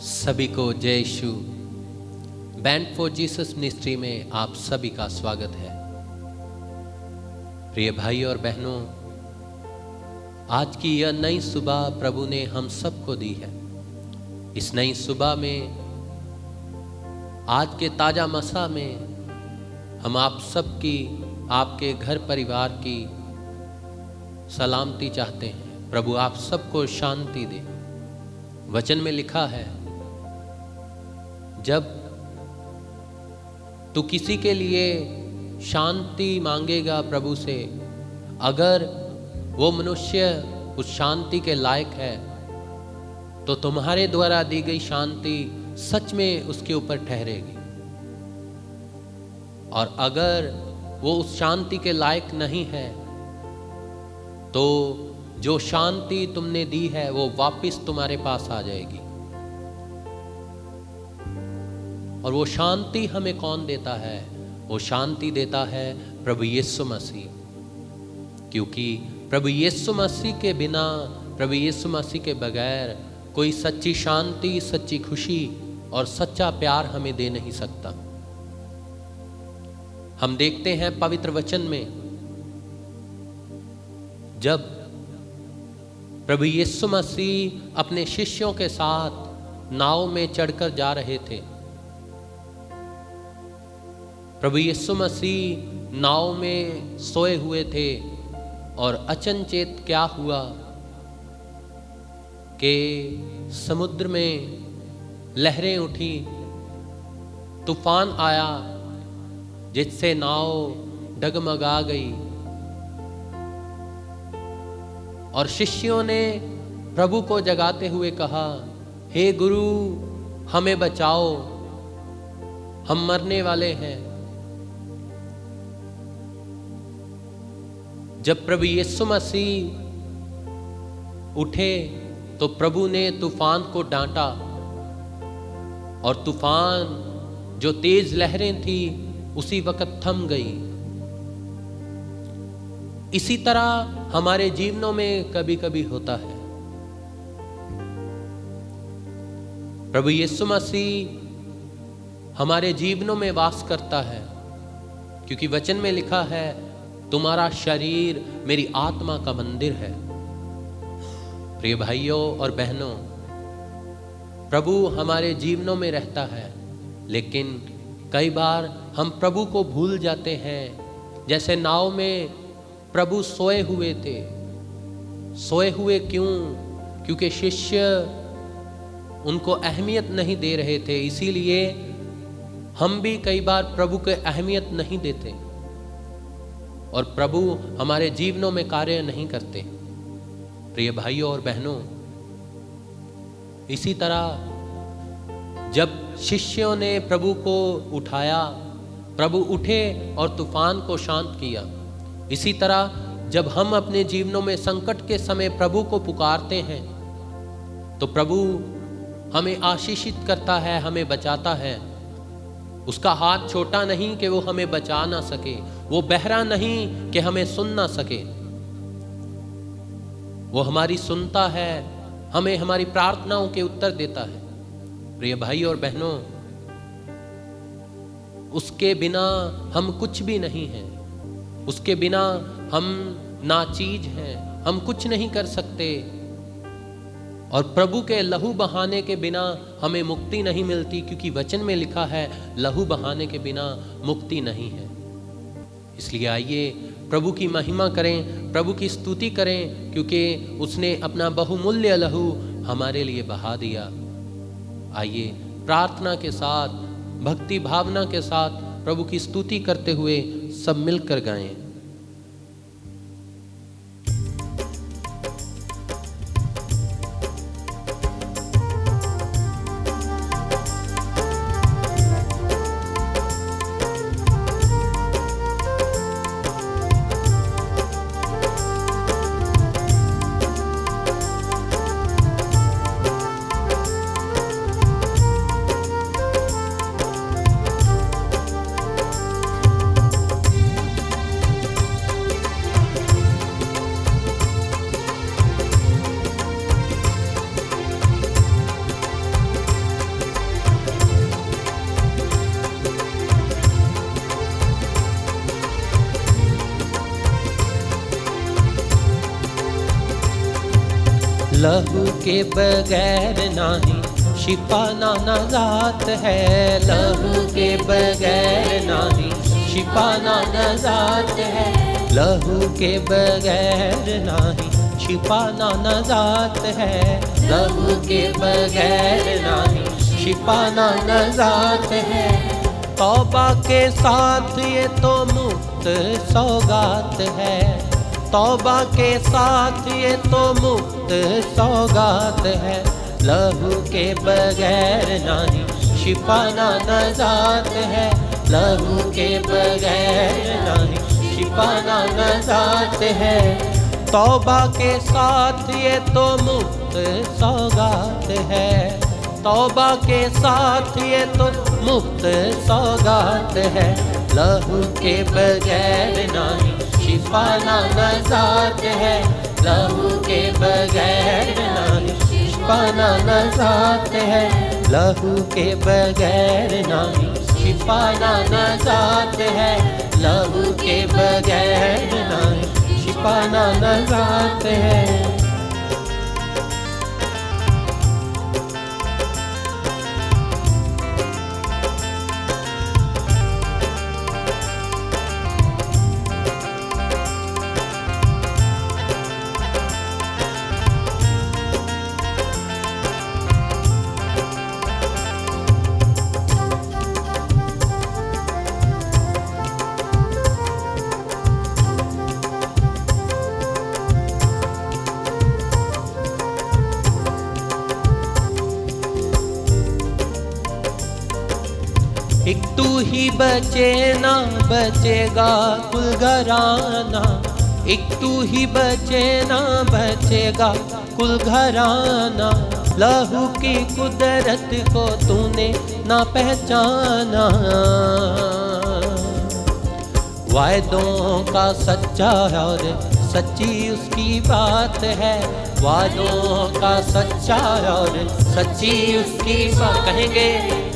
सभी को जय यीशु। बैंड फॉर जीसस मिनिस्ट्री में आप सभी का स्वागत है। प्रिय भाई और बहनों, आज की यह नई सुबह प्रभु ने हम सबको दी है। इस नई सुबह में, आज के ताजा मसा में हम आप सबकी, आपके घर परिवार की सलामती चाहते हैं। प्रभु आप सबको शांति दे। वचन में लिखा है, जब तू किसी के लिए शांति मांगेगा प्रभु से, अगर वो मनुष्य उस शांति के लायक है तो तुम्हारे द्वारा दी गई शांति सच में उसके ऊपर ठहरेगी। और अगर वो उस शांति के लायक नहीं है तो जो शांति तुमने दी है वो वापस तुम्हारे पास आ जाएगी। और वो शांति हमें कौन देता है? वो शांति देता है प्रभु यीशु मसीह। क्योंकि प्रभु यीशु मसीह के बिना, प्रभु यीशु मसीह के बगैर कोई सच्ची शांति, सच्ची खुशी और सच्चा प्यार हमें दे नहीं सकता। हम देखते हैं पवित्र वचन में, जब प्रभु यीशु मसीह अपने शिष्यों के साथ नाव में चढ़कर जा रहे थे, प्रभु यीशु मसीह नाव में सोए हुए थे और अचनचेत क्या हुआ कि समुद्र में लहरें उठी, तूफान आया जिससे नाव डगमगा गई। और शिष्यों ने प्रभु को जगाते हुए कहा, हे गुरु हमें बचाओ, हम मरने वाले हैं। जब प्रभु यीशु मसीह उठे तो प्रभु ने तूफान को डांटा और तूफान, जो तेज लहरें थी, उसी वक्त थम गई। इसी तरह हमारे जीवनों में कभी कभी होता है। प्रभु यीशु मसीह हमारे जीवनों में वास करता है, क्योंकि वचन में लिखा है, तुम्हारा शरीर मेरी आत्मा का मंदिर है। प्रिय भाइयों और बहनों, प्रभु हमारे जीवनों में रहता है, लेकिन कई बार हम प्रभु को भूल जाते हैं। जैसे नाव में प्रभु सोए हुए थे। सोए हुए क्यों? क्योंकि शिष्य उनको अहमियत नहीं दे रहे थे। इसीलिए हम भी कई बार प्रभु को अहमियत नहीं देते और प्रभु हमारे जीवनों में कार्य नहीं करते। प्रिय भाइयों और बहनों, इसी तरह जब शिष्यों ने प्रभु को उठाया, प्रभु उठे और तूफान को शांत किया। इसी तरह जब हम अपने जीवनों में संकट के समय प्रभु को पुकारते हैं तो प्रभु हमें आशीषित करता है, हमें बचाता है। उसका हाथ छोटा नहीं कि वो हमें बचा ना सके, वो बहरा नहीं कि हमें सुन ना सके। वो हमारी सुनता है, हमें हमारी प्रार्थनाओं के उत्तर देता है। प्रिय भाई और बहनों, उसके बिना हम कुछ भी नहीं हैं। उसके बिना हम नाचीज हैं, हम कुछ नहीं कर सकते। और प्रभु के लहू बहाने के बिना हमें मुक्ति नहीं मिलती, क्योंकि वचन में लिखा है, लहू बहाने के बिना मुक्ति नहीं है। इसलिए आइए प्रभु की महिमा करें, प्रभु की स्तुति करें, क्योंकि उसने अपना बहुमूल्य लहू हमारे लिए बहा दिया। आइए प्रार्थना के साथ, भक्ति भावना के साथ प्रभु की स्तुति करते हुए सब मिलकर गाएं। लहू के बगैर नाही शिफा ना नजात है। लहू के बगैर नाही शिफा ना नजात है। लहू के बगैर नाही शिफा ना नजात है। लहू के बगैर नाही शिफा ना नजात है। तौबा के साथ ये तो मुफ्त सौगात है। तौबा के साथ ये तो मुफ्त सौगात है। लहू के बगैर नाही शिफा ना नजात है। लहू के बगैर नाही शिफा ना नजात है। तौबा के साथ ये तो मुफ्त सौगात है। तौबा के साथ ये तो मुफ्त सौगात है। लहू के बगैर नाही शिफा ना नजात है। लहू के बगैर नाही शिफा ना नजात है। लहू के बगैर नाही शिफा ना नजात है। लहू के बगैर नाही शिफा ना नजात है। एक तू ही बचे ना बचेगा कुल घराना। एक तू ही बचे ना बचेगा कुल घराना। लहू की कुदरत को तूने ना पहचाना। वायदों का सच्चा और सच्ची उसकी बात है। वादों का सच्चा और सच्ची उसकी बात कहेंगे।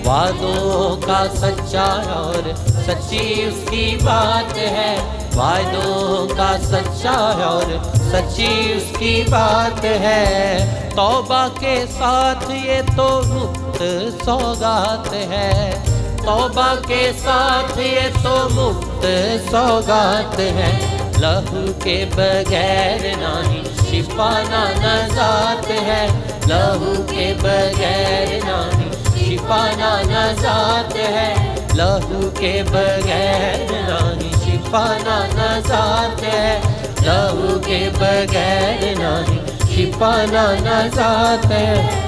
वादों का सच्चा और सच्ची उसकी बात है। वादों का सच्चा और सच्ची उसकी बात है। तौबा के साथ ये तो मुफ्त सौगात है। तौबा के साथ ये तो मुफ्त सौगात है। लहू के बगैर नाही शिफा ना नजात है। लहू के बगैर नाही शिफा ना नजात है। लहू के बगैर नाही शिफा ना नजात है। लहू के बगैर नाही शिफा ना नजात है।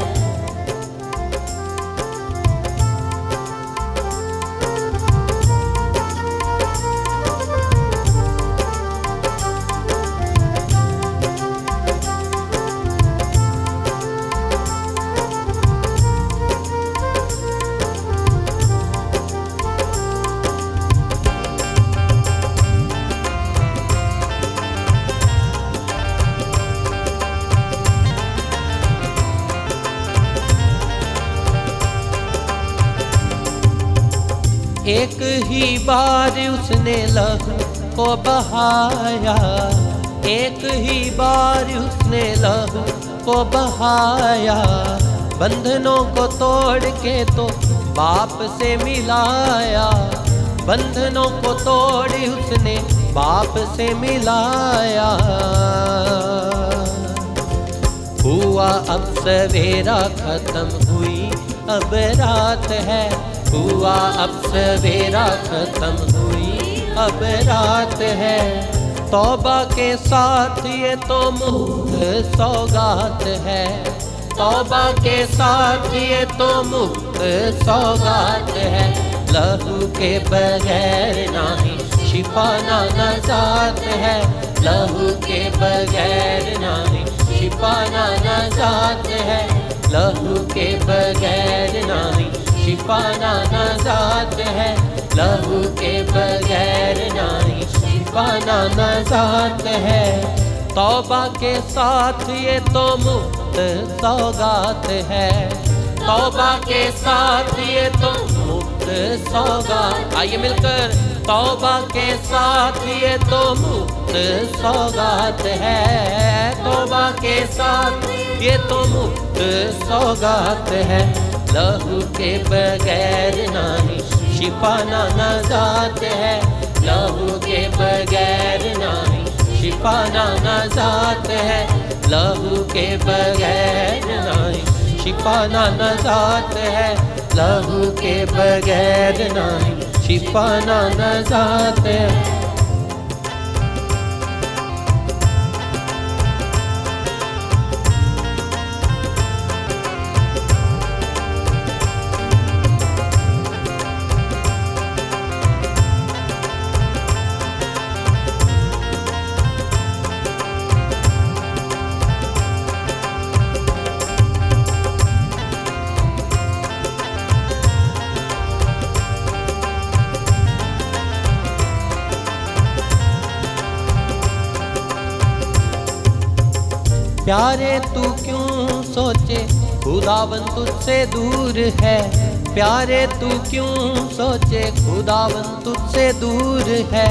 एक ही बार उसने लहू को बहाया। एक ही बार उसने लहू को बहाया। बंधनों को तोड़ के तो बाप से मिलाया। बंधनों को तोड़ उसने बाप से मिलाया। हुआ अब सवेरा खत्म हुई अब रात है। हुआ अब सवेरा खत्म हुई अब रात है। तौबा के साथ ये तो मुफ्त सौगात है। तौबा के साथ ये तो मुफ्त सौगात है। लहू के बगैर नाही शिफा ना नजात है। लहू के बगैर नाही शिफा ना नजात है। लहू के बगैर नाही शिफा ना नजात है। लहू के बगैर नाही शिफा ना नजात है। तौबा के साथ ये तो मुफ्त सौगात है। तौबा के साथ ये तो मुफ्त सौगात। आइए मिलकर तौबा के साथ ये तो मुफ्त सौगात है, तौबा के साथ ये तो मुफ्त सौगात है। लहू के बगैर नहीं शिफा ना नजात है, लहू के बगैर नहीं शिफा ना नजात है, लहू के बगैर नहीं शिफा ना नजात है, लहू के बगैर नहीं शिफा ना नजात है। प्यारे तू क्यों सोचे खुदावन तुझसे दूर है, प्यारे तू क्यों सोचे खुदावन तुझसे दूर है।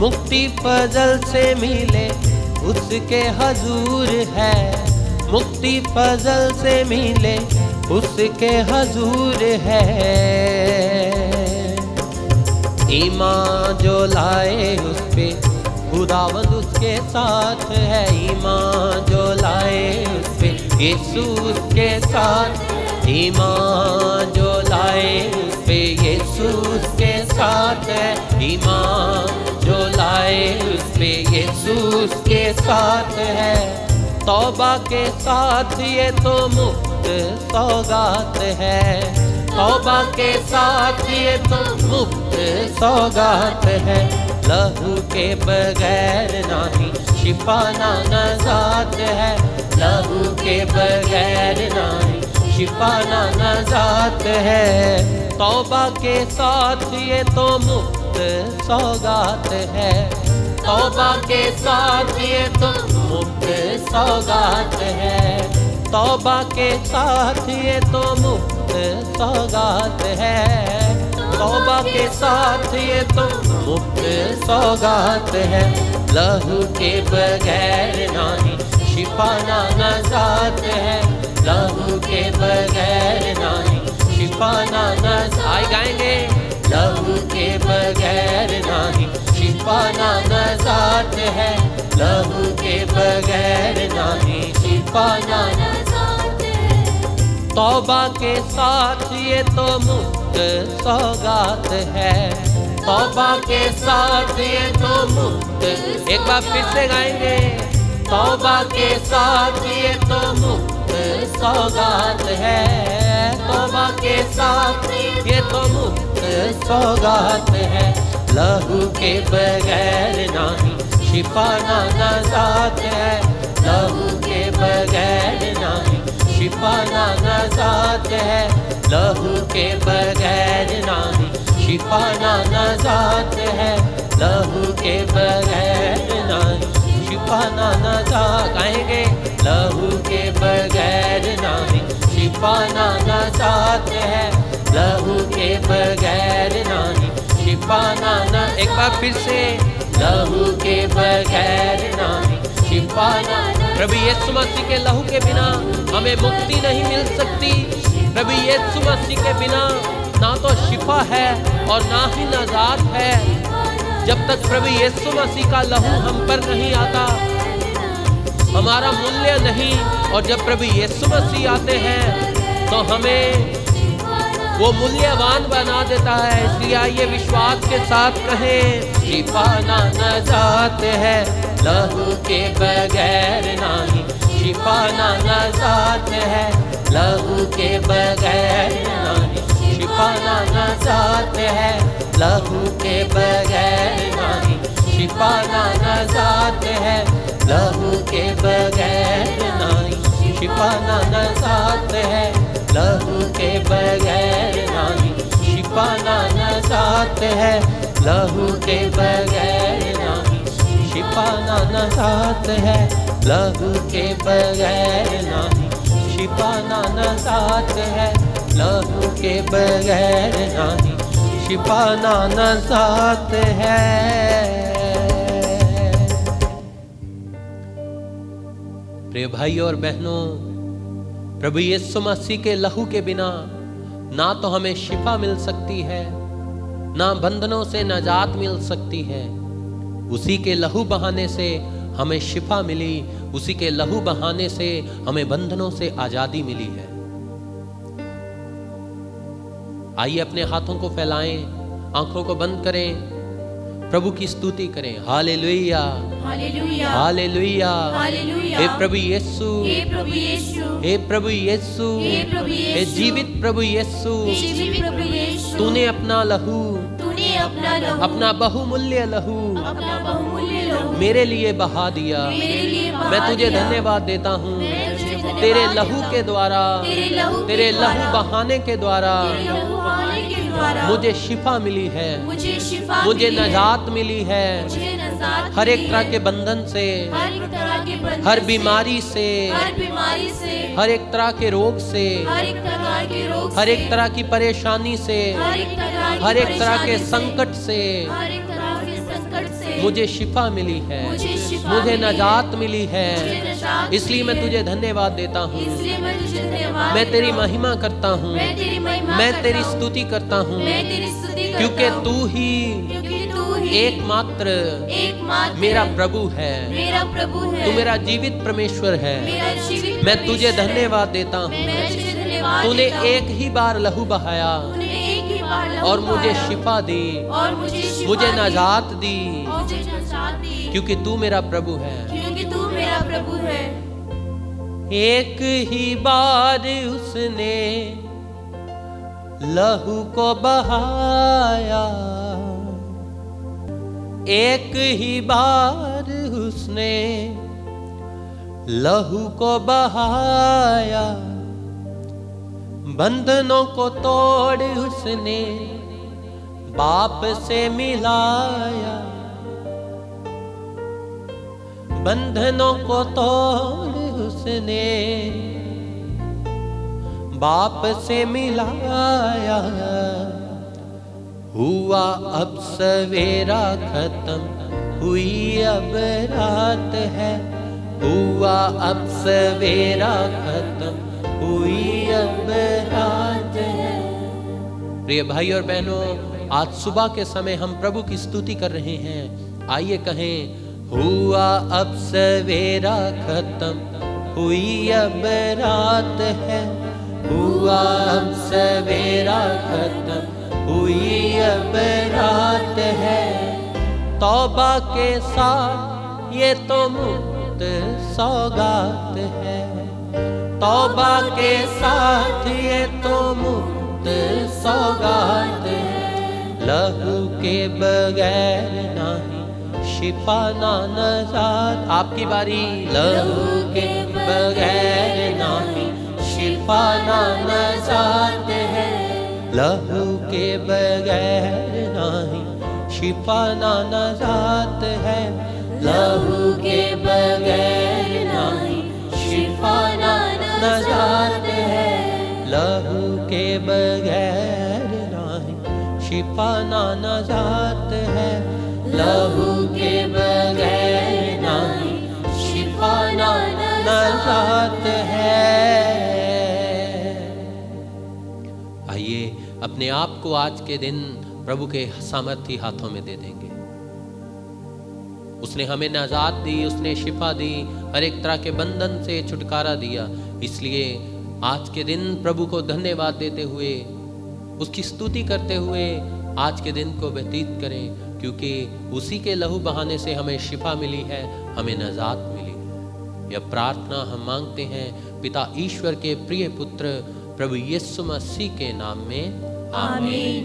मुक्ति फजल से मिले उसके हजूर है, मुक्ति फजल से मिले उसके हजूर है। ईमान जो लाए उस पे खुदावंद उसके साथ है, ईमान जो लाए उस पे यीशु उसके साथ, ईमान जो लाए उस पे यीशु उसके साथ है, ईमान जो लाए उस पे यीशु उसके साथ है। तौबा के साथ ये तो मुफ्त सौगात है, तौबा के साथ ये तो मुफ्त सौगात है। लहू के बगैर नहीं शिफा ना नजात है, लहू के बगैर नहीं शिफा ना नजात है। तौबा के साथ ये तो मुफ्त सौगात है, तौबा के साथ ये तो मुफ्त सौगात है, तौबा के साथ ये तो मुफ्त सौगात है, तौबा के साथ ये तो मुफ्त सौगात है। लहू के बगैर नहीं शिफा ना नजात है, लहू के बगैर नहीं शिफा ना नजात गाएंगे। लहू के बगैर नहीं शिफा ना नजात है, लहू के बगैर नहीं शिफा ना नजात है। तौबा के साथ ये तो मुफ्त सौगात है, तौबा के साथ ये तो मुफ्त, एक बार फिर से गाएंगे। तौबा के साथ ये तो मुफ्त सौगात है, तौबा के साथ ये तो मुफ्त सौगात है। लहू के बगैर नहीं शिफा ना नजात है, लहू के बगैर नहीं शिफा ना नजात है, लहू के बगैर नहीं शिफा ना नजात है, लहू के बगैर नहीं शिफा ना नजात गाएंगे। लहू के बगैर नहीं शिफा ना नजात है, लहू के बगैर नहीं शिफा ना एक बार फिर से। लहू के बगैर नहीं शिफा ना। प्रभु यीशु मसीह के लहू के बिना हमें मुक्ति नहीं मिल सकती, प्रभु यीशु मसीह के बिना ना तो शिफा है और ना ही नजात है। जब तक प्रभु यीशु मसीह का लहू हम पर नहीं आता हमारा मूल्य नहीं, और जब प्रभु यीशु मसीह आते हैं तो हमें वो मूल्यवान बना देता है। इसलिए आइए विश्वास के साथ कहें, शिफा ना नजात है, लहू के बगैर नहीं शिफा ना नजात है, लहू के बगैर नहीं शिफा ना नजात है, लहू के बगैर नहीं शिफा ना नजात है, लहू के बगैर नहीं शिफा ना नजात है, लहू के बगैर नहीं शिफा ना नजात है, लहू के बगैर नहीं शिफा ना नजात है, लहू के बगैर नहीं शिफा ना नजात है, लहू के बगैर नहीं शिफाना नजात है। प्रिय भाई और बहनों, प्रभु यीशु मसीह के लहू के बिना ना तो हमें शिफा मिल सकती है, ना बंधनों से निजात मिल सकती है। उसी के लहू बहाने से हमें शिफा मिली, उसी के लहू बहाने से हमें बंधनों से आजादी मिली है। आइए अपने हाथों को फैलाएं, आंखों को बंद करें, प्रभु की स्तुति करें। Hallelujah, hallelujah, hallelujah, hallelujah. हे प्रभु यीशु, हे प्रभु यीशु, हे प्रभु यीशु, हे प्रभु यीशु, हे जीवित प्रभु यीशु, जीवित प्रभु यीशु, तूने अपना लहू, तूने अपना लहू, अपना बहुमूल्य लहू अपना बहुमूल्य लहू मेरे लिए बहा दिया। मेरे लिए बहा मैं तुझे दिया। धन्यवाद देता हूँ, मैं तुझे धन्यवाद तेरे देता लहू हूँ। के द्वारा, तेरे लहू के तेरे लहू द्वारा, बहाने के द्वारा तेरे लहू बहाने के द्वारा मुझे शिफा मिली है, मुझे शिफा मुझे मिली है, निजात मिली है। मुझे निजात हर एक मिली तरह है। के बंधन से, हर एक तरह के बंधन हर से, बीमारी से, हर बीमारी से, हर एक तरह के रोग से, हर एक प्रकार के रोग हर से, एक तरह की परेशानी से, हर एक तरह की हर एक तरह के परेशानी से, संकट से हर एक तरह के संकट से मुझे शिफा मिली है, मुझे शिफा मुझे मिली है, निजात मिली मुझे है। निजात इसलिए मिली मैं है। तुझे धन्यवाद देता हूँ, इसलिए मैं तुझे धन्यवाद मैं तेरी देता हूँ। महिमा करता हूँ, मैं तेरी महिमा मैं करता तेरी हूँ। स्तुति करता हूँ, मैं तेरी स्तुति करता क्योंकि हूँ। तू ही क्योंकि तू ही एकमात्र एकमात्र मेरा प्रभु है, मेरा प्रभु है, तू मेरा जीवित परमेश्वर है। मेरा जीवित मैं तुझे परमेश्वर है। धन्यवाद देता हूँ, मैं तुझे धन्यवाद तूने देता हूँ। एक ही बार लहू बहाया तूने एक ही बार लहू और मुझे बहाया शिफा दी, और मुझे शिफा मुझे दी, निजात दी, और मुझे निजात दी, क्योंकि तू मेरा प्रभु है। क्योंकि तू मेरा प्रभु है। एक ही बार उसने लहू को बहाया, एक ही बार उसने लहू को बहाया, बंधनों को तोड़ उसने बाप से मिलाया, बंधनों को तोड़ उसने बाप से मिलाया। हुआ अब सवेरा खत्म, हुई अब रात है, हुआ अब सवेरा खत्म, हुई अब रात है। प्रिय भाई और बहनों, आज सुबह के समय हम प्रभु की स्तुति कर रहे हैं। आइए कहें, हुआ अब सवेरा खत्म, हुई अब रात है, हुआ अब सवेरा खत्म, हुई अब रात है। तौबा के साथ ये तो मुक्त सौगात है, तौबा के साथ ये तो मुक्त सौगात है। लहू के बगैर नहीं शिफा ना निजात। आपकी बारी। लहू के बगैर नहीं शिफा ना निजात है, लहू के बगैर नहीं शिफा ना निजात है, लहू के बगैर नहीं शिफा ना निजात है, लहू के बगैर नहीं शिफा ना निजात है, लहू के बगैर नहीं शिफा ना निजात है। आइए अपने आप को आज के दिन प्रभु के सामर्थी हाथों में दे देंगे। उसने हमें निजात दी, उसने शिफा दी, हर एक तरह के बंधन से छुटकारा दिया। इसलिए आज के दिन प्रभु को धन्यवाद देते हुए, उसकी स्तुति करते हुए आज के दिन को व्यतीत करें, क्योंकि उसी के लहू बहाने से हमें शिफा मिली है, हमें निजात मिली है। यह प्रार्थना हम मांगते हैं पिता ईश्वर के प्रिय पुत्र प्रभु यीशु मसीह के नाम में, आमीन।